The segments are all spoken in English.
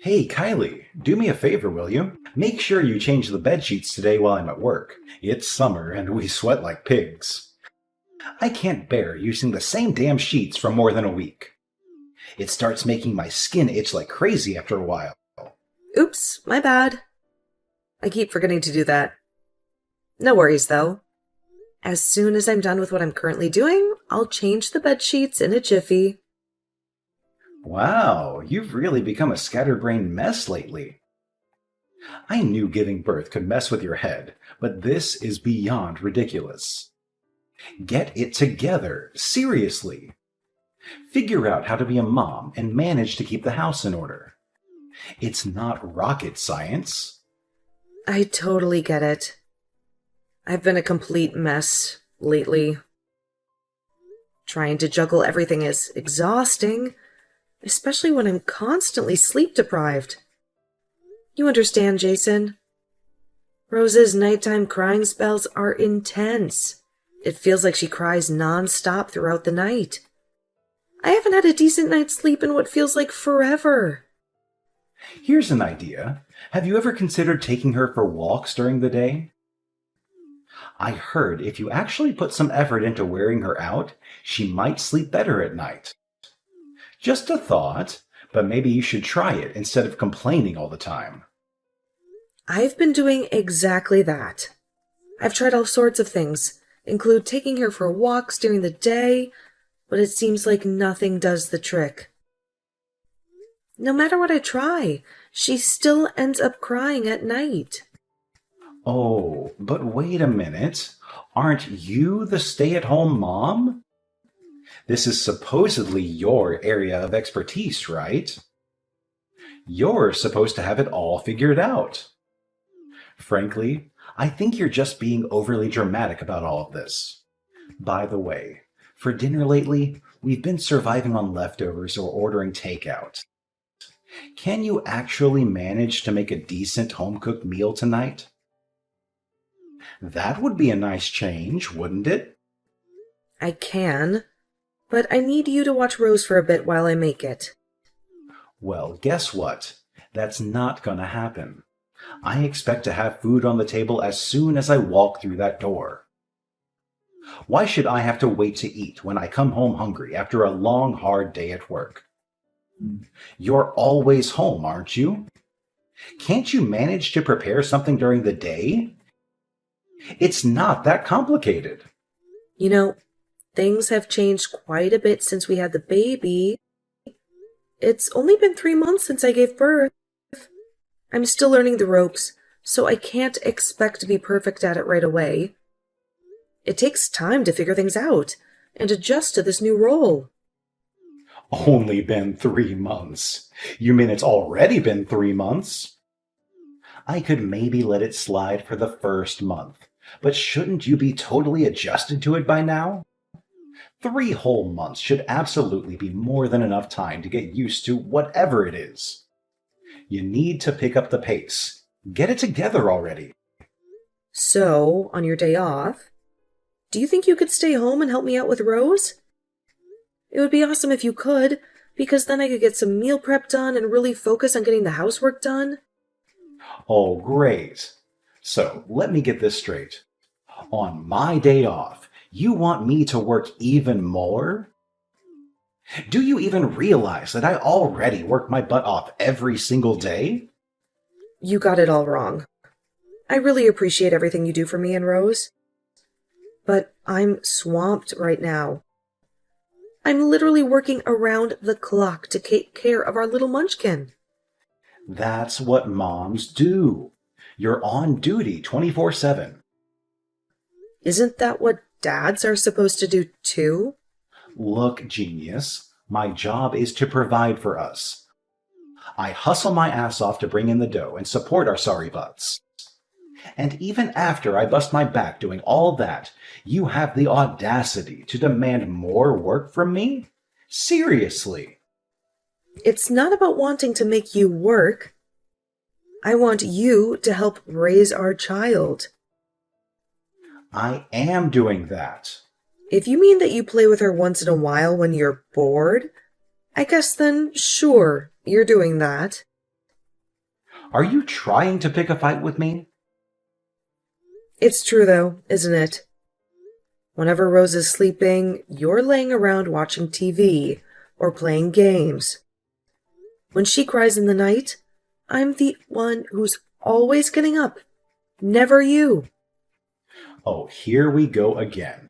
Hey, Kylie, do me a favor, will you? Make sure you change the bed sheets today while I'm at work. It's summer and we sweat like pigs. I can't bear using the same damn sheets for more than a week. It starts making my skin itch like crazy after a while. Oops, my bad. I keep forgetting to do that. No worries, though. As soon as I'm done with what I'm currently doing, I'll change the bed sheets in a jiffy. Wow, you've really become a scatterbrained mess lately. I knew giving birth could mess with your head, but this is beyond ridiculous. Get it together, seriously. Figure out how to be a mom and manage to keep the house in order. It's not rocket science. I totally get it. I've been a complete mess lately. Trying to juggle everything is exhausting, especially when I'm constantly sleep deprived. You understand, Jason? Rose's nighttime crying spells are intense. It feels like she cries non-stop throughout the night. I haven't had a decent night's sleep in what feels like forever. Here's an idea. Have you ever considered taking her for walks during the day? I heard if you actually put some effort into wearing her out, she might sleep better at night. Just a thought, but maybe you should try it instead of complaining all the time. I've been doing exactly that. I've tried all sorts of things, include taking her for walks during the day, but it seems like nothing does the trick. No matter what I try, she still ends up crying at night. Oh, but wait a minute. Aren't you the stay-at-home mom? This is supposedly your area of expertise, right? You're supposed to have it all figured out. Frankly, I think you're just being overly dramatic about all of this. By the way, for dinner lately, we've been surviving on leftovers or ordering takeout. Can you actually manage to make a decent home-cooked meal tonight? That would be a nice change, wouldn't it? I can, but I need you to watch Rose for a bit while I make it. Well, guess what? That's not gonna happen. I expect to have food on the table as soon as I walk through that door. Why should I have to wait to eat when I come home hungry after a long, hard day at work? You're always home, aren't you? Can't you manage to prepare something during the day? It's not that complicated. You know, things have changed quite a bit since we had the baby. It's only been 3 months since I gave birth. I'm still learning the ropes, so I can't expect to be perfect at it right away. It takes time to figure things out and adjust to this new role. Only been 3 months. You mean it's already been 3 months? I could maybe let it slide for the first month, but shouldn't you be totally adjusted to it by now? 3 whole months should absolutely be more than enough time to get used to whatever it is. You need to pick up the pace. Get it together already. So, on your day off, do you think you could stay home and help me out with Rose? It would be awesome if you could, because then I could get some meal prep done and really focus on getting the housework done. Oh, great. So, let me get this straight. On my day off, you want me to work even more? Do you even realize that I already work my butt off every single day? You got it all wrong. I really appreciate everything you do for me and Rose, but I'm swamped right now. I'm literally working around the clock to take care of our little munchkin. That's what moms do. You're on duty 24/7. Isn't that what dads are supposed to do too? Look, genius, my job is to provide for us. I hustle my ass off to bring in the dough and support our sorry butts. And even after I bust my back doing all that, you have the audacity to demand more work from me? Seriously. It's not about wanting to make you work. I want you to help raise our child. I am doing that. If you mean that you play with her once in a while when you're bored, I guess then, sure, you're doing that. Are you trying to pick a fight with me? It's true, though, isn't it? Whenever Rose is sleeping, you're laying around watching TV or playing games. When she cries in the night, I'm the one who's always getting up, never you. Oh, here we go again.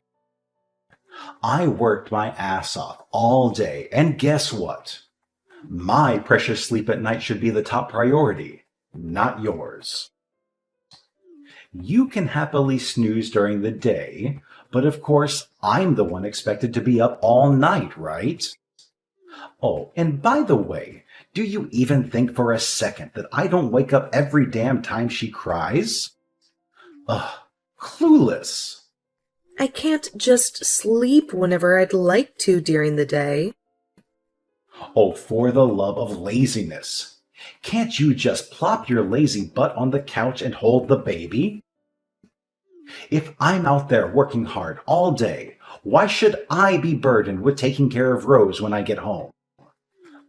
I worked my ass off all day, and guess what? My precious sleep at night should be the top priority, not yours. You can happily snooze during the day, but of course, I'm the one expected to be up all night, right? Oh, and by the way, do you even think for a second that I don't wake up every damn time she cries? Ugh, clueless. I can't just sleep whenever I'd like to during the day. Oh, for the love of laziness. Can't you just plop your lazy butt on the couch and hold the baby? If I'm out there working hard all day, why should I be burdened with taking care of Rose when I get home?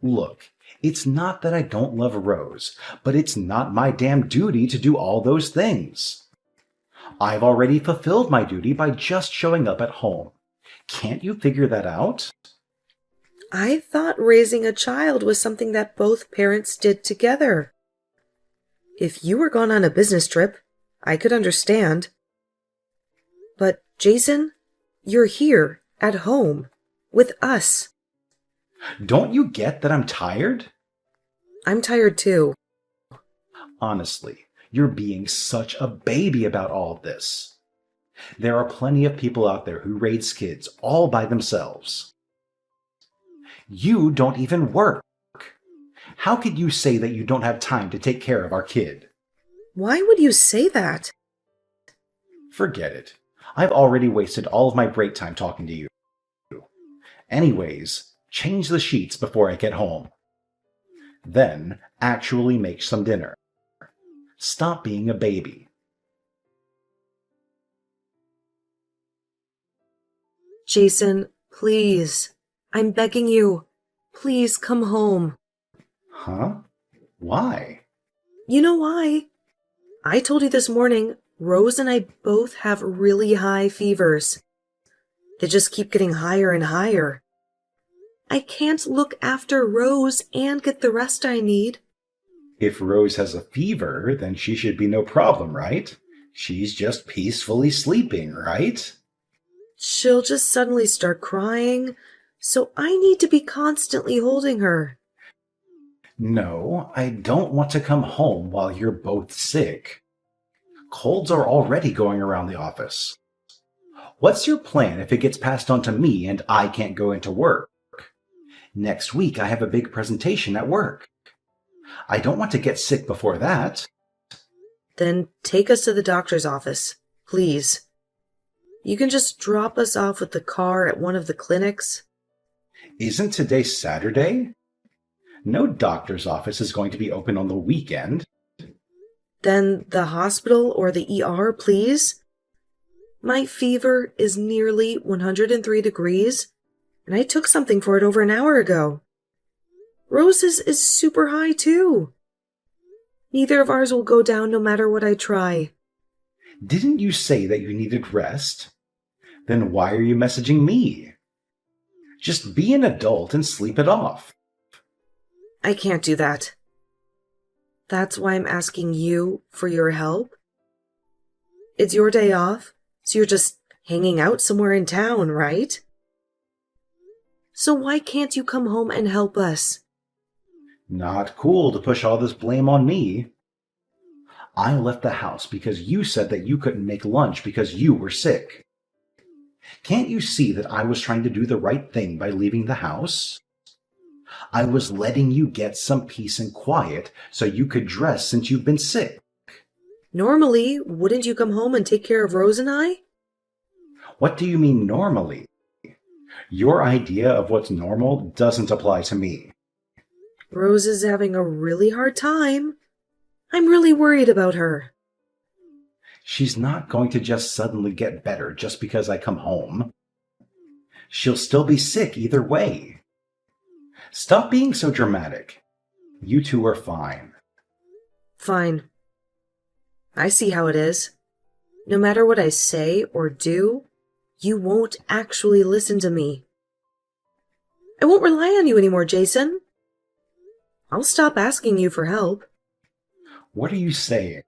Look, it's not that I don't love Rose, but it's not my damn duty to do all those things. I've already fulfilled my duty by just showing up at home. Can't you figure that out? I thought raising a child was something that both parents did together. If you were gone on a business trip, I could understand. But, Jason, you're here, at home, with us. Don't you get that I'm tired? I'm tired too. Honestly, you're being such a baby about all this. There are plenty of people out there who raise kids all by themselves. You don't even work. How could you say that you don't have time to take care of our kid? Why would you say that? Forget it. I've already wasted all of my break time talking to you. Anyways, change the sheets before I get home. Then, actually make some dinner. Stop being a baby. Jason, please. I'm begging you. Please come home. Huh? Why? You know why? I told you this morning, Rose and I both have really high fevers. They just keep getting higher and higher. I can't look after Rose and get the rest I need. If Rose has a fever, then she should be no problem, right? She's just peacefully sleeping, right? She'll just suddenly start crying, so I need to be constantly holding her. No, I don't want to come home while you're both sick. Colds are already going around the office. What's your plan if it gets passed on to me and I can't go into work? Next week I have a big presentation at work. I don't want to get sick before that. Then take us to the doctor's office, please. You can just drop us off with the car at one of the clinics. Isn't today Saturday? No doctor's office is going to be open on the weekend. Then the hospital or the ER, please. My fever is nearly 103 degrees, and I took something for it over an hour ago. Rose's is super high, too. Neither of ours will go down no matter what I try. Didn't you say that you needed rest? Then why are you messaging me? Just be an adult and sleep it off. I can't do that. That's why I'm asking you for your help. It's your day off, so you're just hanging out somewhere in town, right? So why can't you come home and help us? Not cool to push all this blame on me. I left the house because you said that you couldn't make lunch because you were sick. Can't you see that I was trying to do the right thing by leaving the house? I was letting you get some peace and quiet so you could dress since you've been sick. Normally, wouldn't you come home and take care of Rose and I? What do you mean normally? Your idea of what's normal doesn't apply to me. Rose is having a really hard time. I'm really worried about her. She's not going to just suddenly get better just because I come home. She'll still be sick either way. Stop being so dramatic. You two are fine. Fine. I see how it is. No matter what I say or do, you won't actually listen to me. I won't rely on you anymore, Jason. I'll stop asking you for help. What are you saying?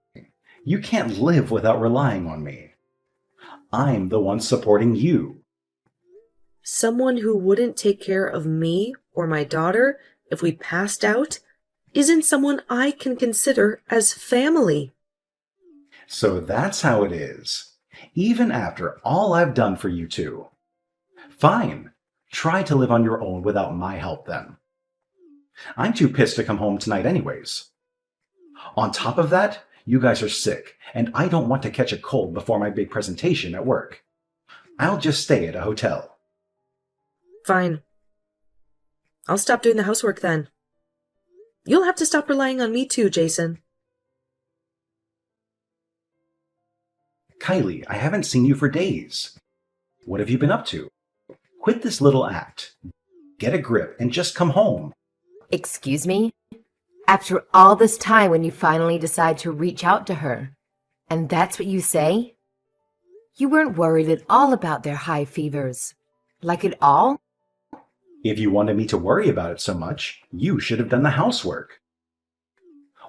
You can't live without relying on me. I'm the one supporting you. Someone who wouldn't take care of me or my daughter if we passed out isn't someone I can consider as family. So that's how it is, even after all I've done for you two. Fine, try to live on your own without my help then. I'm too pissed to come home tonight anyways. On top of that, you guys are sick, and I don't want to catch a cold before my big presentation at work. I'll just stay at a hotel. Fine. I'll stop doing the housework then. You'll have to stop relying on me too, Jason. Kylie, I haven't seen you for days. What have you been up to? Quit this little act. Get a grip and just come home. Excuse me? After all this time when you finally decide to reach out to her, and that's what you say? You weren't worried at all about their high fevers. Like at all? If you wanted me to worry about it so much, you should have done the housework.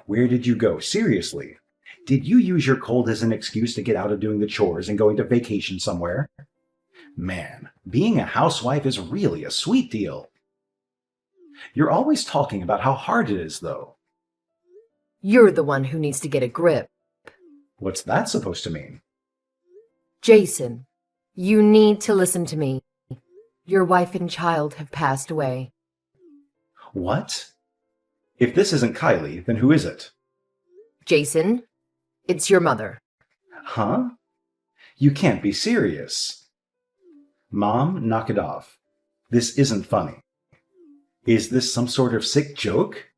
Where did you go? Seriously? Did you use your cold as an excuse to get out of doing the chores and going to vacation somewhere? Man, being a housewife is really a sweet deal. You're always talking about how hard it is, though. You're the one who needs to get a grip. What's that supposed to mean? Jason, you need to listen to me. Your wife and child have passed away. What? If this isn't Kylie, then who is it? Jason, it's your mother. Huh? You can't be serious. Mom, knock it off. This isn't funny. Is this some sort of sick joke?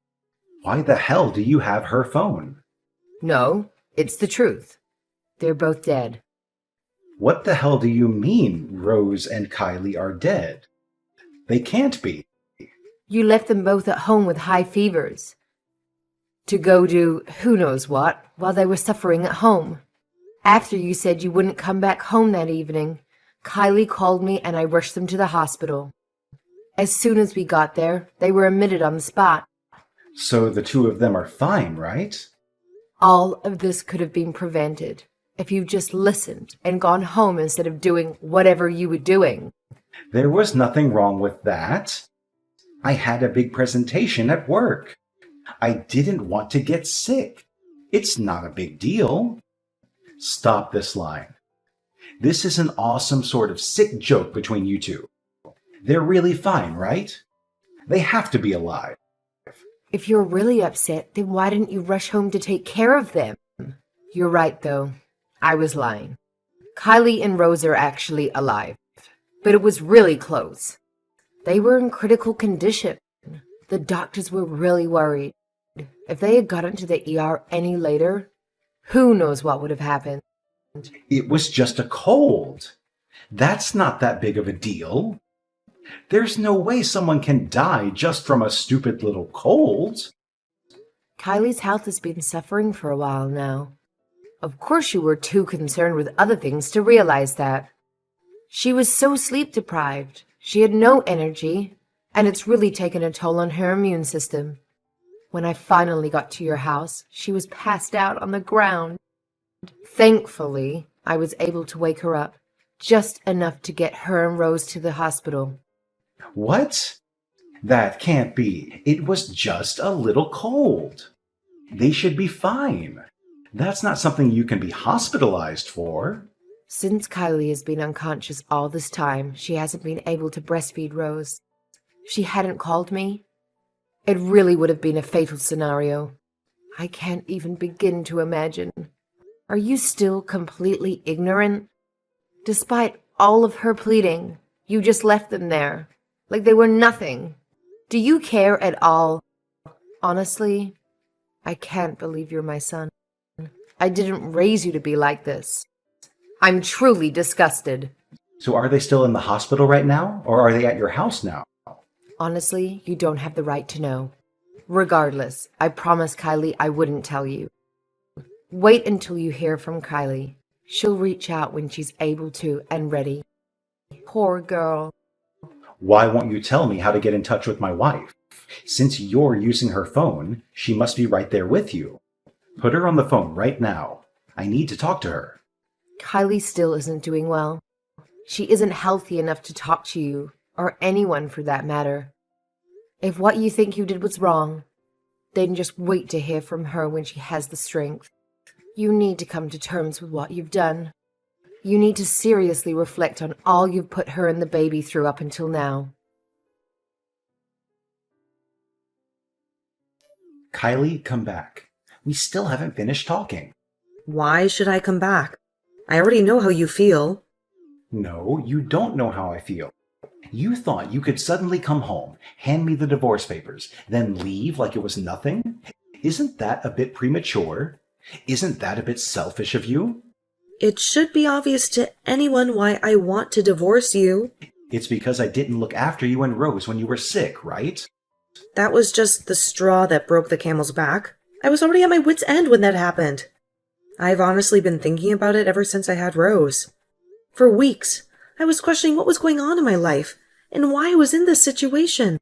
Why the hell do you have her phone? No, it's the truth. They're both dead. What the hell do you mean Rose and Kylie are dead? They can't be. You left them both at home with high fevers to go do who knows what while they were suffering at home. After you said you wouldn't come back home that evening, Kylie called me and I rushed them to the hospital. As soon as we got there, they were admitted on the spot. So the two of them are fine, right? All of this could have been prevented if you just listened and gone home instead of doing whatever you were doing. There was nothing wrong with that. I had a big presentation at work. I didn't want to get sick. It's not a big deal. Stop this line. This is an awesome sort of sick joke between you two. They're really fine, right? They have to be alive. If you're really upset, then why didn't you rush home to take care of them? You're right, though. I was lying. Kylie and Rose are actually alive, but it was really close. They were in critical condition. The doctors were really worried. If they had gotten to the ER any later, who knows what would have happened. It was just a cold. That's not that big of a deal. There's no way someone can die just from a stupid little cold. Kylie's health has been suffering for a while now. Of course you were too concerned with other things to realize that. She was so sleep-deprived. She had no energy, and it's really taken a toll on her immune system. When I finally got to your house, she was passed out on the ground. Thankfully, I was able to wake her up, just enough to get her and Rose to the hospital. What? That can't be. It was just a little cold. They should be fine. That's not something you can be hospitalized for. Since Kylie has been unconscious all this time, she hasn't been able to breastfeed Rose. If she hadn't called me, it really would have been a fatal scenario. I can't even begin to imagine. Are you still completely ignorant? Despite all of her pleading, you just left them there, like they were nothing. Do you care at all? Honestly, I can't believe you're my son. I didn't raise you to be like this. I'm truly disgusted. So are they still in the hospital right now, or are they at your house now? Honestly, you don't have the right to know. Regardless, I promised Kylie I wouldn't tell you. Wait until you hear from Kylie. She'll reach out when she's able to and ready. Poor girl. Why won't you tell me how to get in touch with my wife? Since you're using her phone, she must be right there with you. Put her on the phone right now. I need to talk to her. Kylie still isn't doing well. She isn't healthy enough to talk to you, or anyone for that matter. If what you think you did was wrong, then just wait to hear from her when she has the strength. You need to come to terms with what you've done. You need to seriously reflect on all you've put her and the baby through up until now. Kylie, come back. We still haven't finished talking. Why should I come back? I already know how you feel. No, you don't know how I feel. You thought you could suddenly come home, hand me the divorce papers, then leave like it was nothing? Isn't that a bit premature? Isn't that a bit selfish of you? It should be obvious to anyone why I want to divorce you. It's because I didn't look after you and Rose when you were sick, right? That was just the straw that broke the camel's back. I was already at my wit's end when that happened. I've honestly been thinking about it ever since I had Rose. For weeks, I was questioning what was going on in my life and why I was in this situation.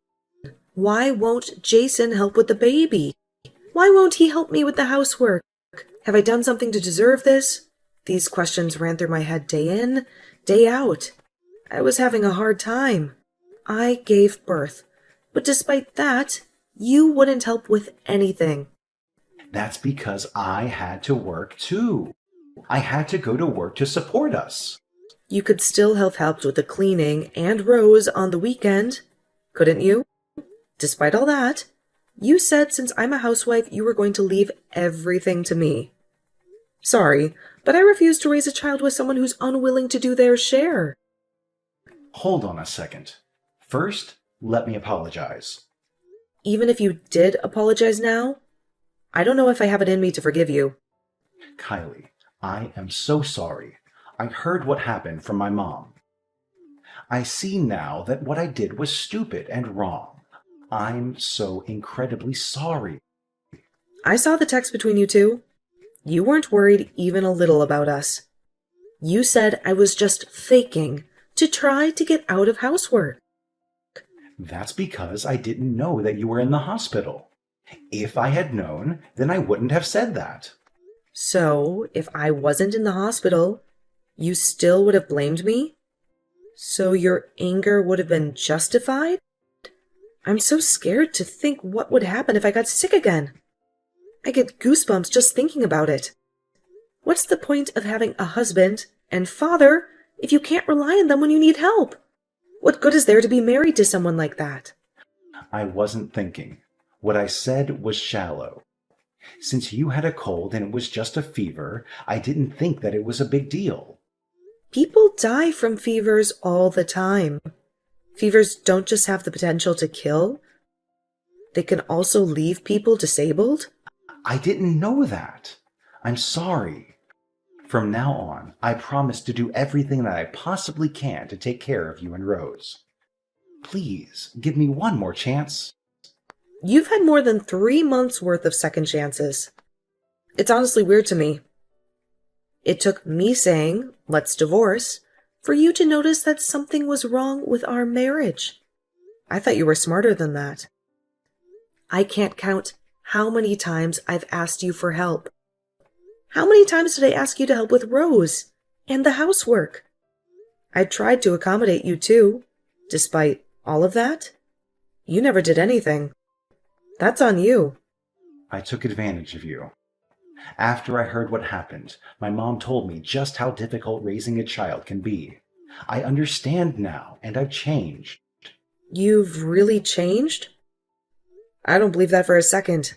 Why won't Jason help with the baby? Why won't he help me with the housework? Have I done something to deserve this? These questions ran through my head day in, day out. I was having a hard time. I gave birth. But despite that, you wouldn't help with anything. That's because I had to work too. I had to go to work to support us. You could still have helped with the cleaning and Rose on the weekend, couldn't you? Despite all that, you said since I'm a housewife, you were going to leave everything to me. Sorry, but I refuse to raise a child with someone who's unwilling to do their share. Hold on a second. First, let me apologize. Even if you did apologize now, I don't know if I have it in me to forgive you. Kylie, I am so sorry. I heard what happened from my mom. I see now that what I did was stupid and wrong. I'm so incredibly sorry. I saw the text between you two. You weren't worried even a little about us. You said I was just faking to try to get out of housework. That's because I didn't know that you were in the hospital. If I had known, then I wouldn't have said that. So, if I wasn't in the hospital, you still would have blamed me? So your anger would have been justified? I'm so scared to think what would happen if I got sick again. I get goosebumps just thinking about it. What's the point of having a husband and father if you can't rely on them when you need help? What good is there to be married to someone like that? I wasn't thinking. What I said was shallow. Since you had a cold and it was just a fever, I didn't think that it was a big deal. People die from fevers all the time. Fevers don't just have the potential to kill. They can also leave people disabled. I didn't know that. I'm sorry. From now on, I promise to do everything that I possibly can to take care of you and Rose. Please, give me one more chance. You've had more than 3 months worth of second chances. It's honestly weird to me. It took me saying, let's divorce, for you to notice that something was wrong with our marriage. I thought you were smarter than that. I can't count how many times I've asked you for help. How many times did I ask you to help with Rose and the housework? I tried to accommodate you too. Despite all of that, you never did anything. That's on you. I took advantage of you. After I heard what happened, my mom told me just how difficult raising a child can be. I understand now, and I've changed. You've really changed? I don't believe that for a second.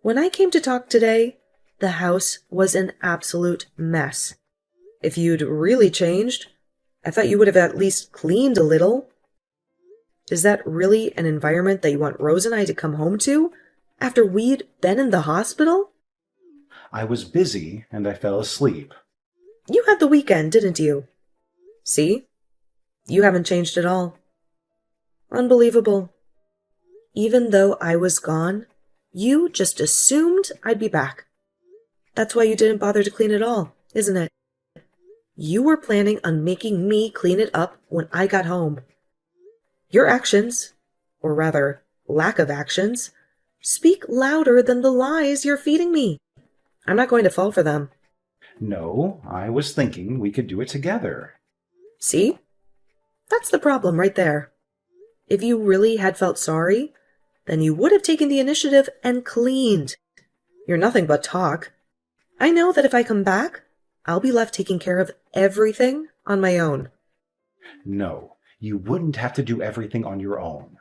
When I came to talk today, the house was an absolute mess. If you'd really changed, I thought you would have at least cleaned a little. Is that really an environment that you want Rose and I to come home to after we'd been in the hospital? I was busy, and I fell asleep. You had the weekend, didn't you? See? You haven't changed at all. Unbelievable. Even though I was gone, you just assumed I'd be back. That's why you didn't bother to clean it all, isn't it? You were planning on making me clean it up when I got home. Your actions, or rather, lack of actions, speak louder than the lies you're feeding me. I'm not going to fall for them. No, I was thinking we could do it together. See? That's the problem right there. If you really had felt sorry, then you would have taken the initiative and cleaned. You're nothing but talk. I know that if I come back, I'll be left taking care of everything on my own. No, you wouldn't have to do everything on your own.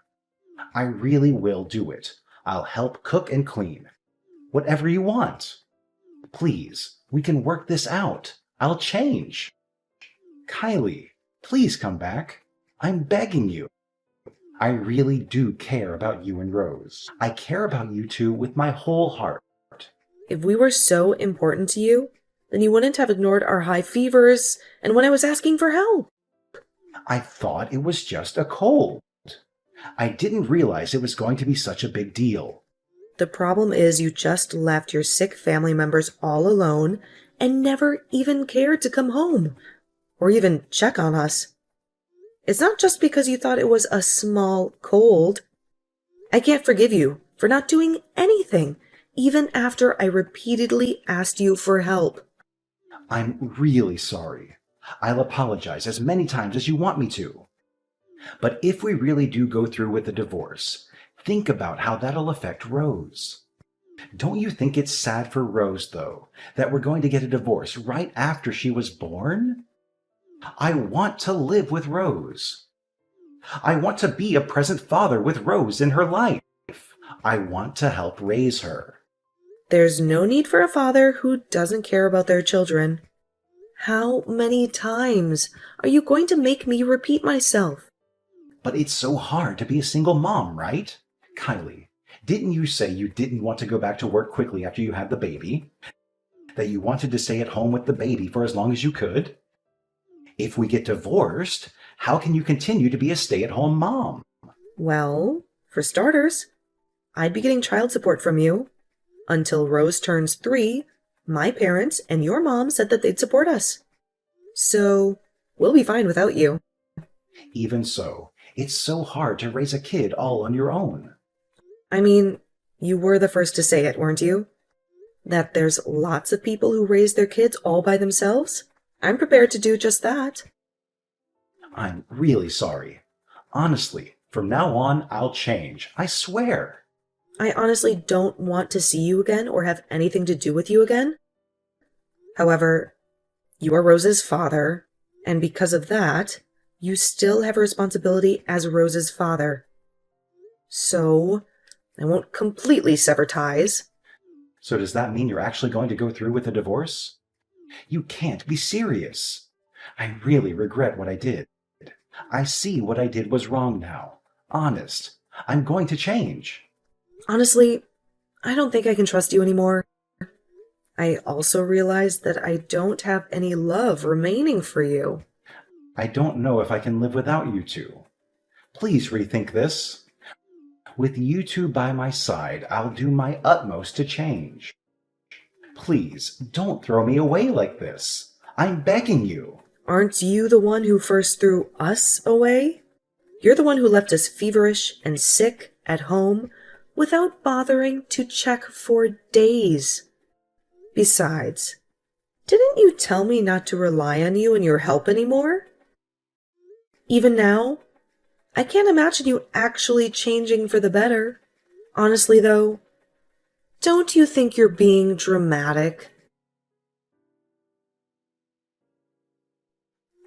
I really will do it. I'll help cook and clean. Whatever you want. Please, we can work this out. I'll change. Kylie, please come back. I'm begging you. I really do care about you and Rose. I care about you two with my whole heart. If we were so important to you, then you wouldn't have ignored our high fevers and when I was asking for help. I thought it was just a cold. I didn't realize it was going to be such a big deal. The problem is you just left your sick family members all alone and never even cared to come home or even check on us. It's not just because you thought it was a small cold. I can't forgive you for not doing anything, even after I repeatedly asked you for help. I'm really sorry. I'll apologize as many times as you want me to. But if we really do go through with the divorce, think about how that'll affect Rose. Don't you think it's sad for Rose, though, that we're going to get a divorce right after she was born? I want to live with Rose. I want to be a present father with Rose in her life. I want to help raise her. There's no need for a father who doesn't care about their children. How many times are you going to make me repeat myself? But it's so hard to be a single mom, right? Kylie, didn't you say you didn't want to go back to work quickly after you had the baby? That you wanted to stay at home with the baby for as long as you could? If we get divorced, how can you continue to be a stay-at-home mom? Well, for starters, I'd be getting child support from you. Until Rose turns 3, my parents and your mom said that they'd support us. So, we'll be fine without you. Even so, it's so hard to raise a kid all on your own. I mean, you were the first to say it, weren't you? That there's lots of people who raise their kids all by themselves? I'm prepared to do just that. I'm really sorry. Honestly, from now on, I'll change. I swear. I honestly don't want to see you again or have anything to do with you again. However, you are Rose's father, and because of that, you still have a responsibility as Rose's father. So, I won't completely sever ties. So does that mean you're actually going to go through with the divorce? You can't be serious. I really regret what I did. I see what I did was wrong now. Honest. I'm going to change. Honestly, I don't think I can trust you anymore. I also realize that I don't have any love remaining for you. I don't know if I can live without you two. Please rethink this. With you two by my side, I'll do my utmost to change. Please, don't throw me away like this. I'm begging you. Aren't you the one who first threw us away? You're the one who left us feverish and sick at home without bothering to check for days. Besides, didn't you tell me not to rely on you and your help anymore? Even now, I can't imagine you actually changing for the better. Honestly, though, don't you think you're being dramatic?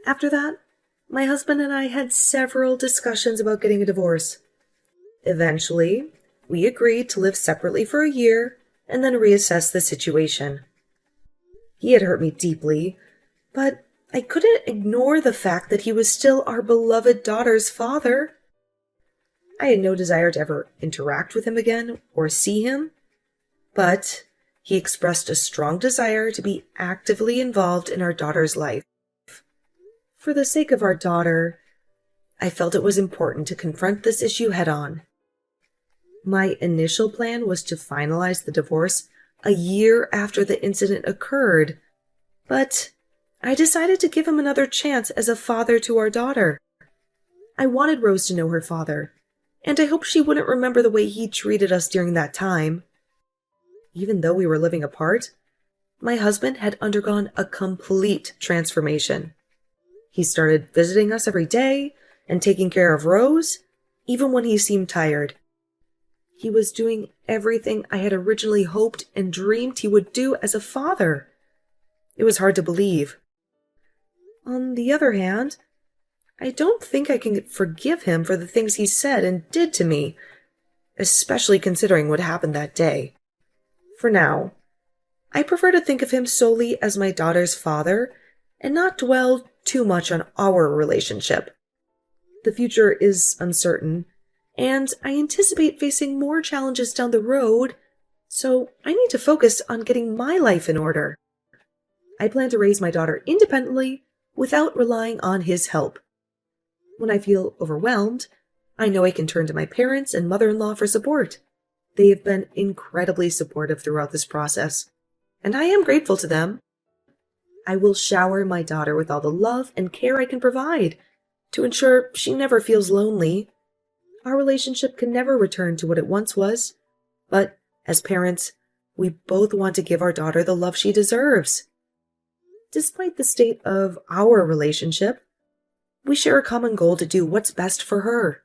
After that, my husband and I had several discussions about getting a divorce. Eventually, we agreed to live separately for a year and then reassess the situation. He had hurt me deeply, but I couldn't ignore the fact that he was still our beloved daughter's father. I had no desire to ever interact with him again or see him, but he expressed a strong desire to be actively involved in our daughter's life. For the sake of our daughter, I felt it was important to confront this issue head-on. My initial plan was to finalize the divorce a year after the incident occurred, but I decided to give him another chance as a father to our daughter. I wanted Rose to know her father, and I hoped she wouldn't remember the way he treated us during that time. Even though we were living apart, my husband had undergone a complete transformation. He started visiting us every day and taking care of Rose, even when he seemed tired. He was doing everything I had originally hoped and dreamed he would do as a father. It was hard to believe. On the other hand, I don't think I can forgive him for the things he said and did to me, especially considering what happened that day. For now, I prefer to think of him solely as my daughter's father and not dwell too much on our relationship. The future is uncertain, and I anticipate facing more challenges down the road, so I need to focus on getting my life in order. I plan to raise my daughter independently without relying on his help. When I feel overwhelmed, I know I can turn to my parents and mother-in-law for support. They have been incredibly supportive throughout this process, and I am grateful to them. I will shower my daughter with all the love and care I can provide to ensure she never feels lonely. Our relationship can never return to what it once was, but as parents, we both want to give our daughter the love she deserves. Despite the state of our relationship, we share a common goal to do what's best for her.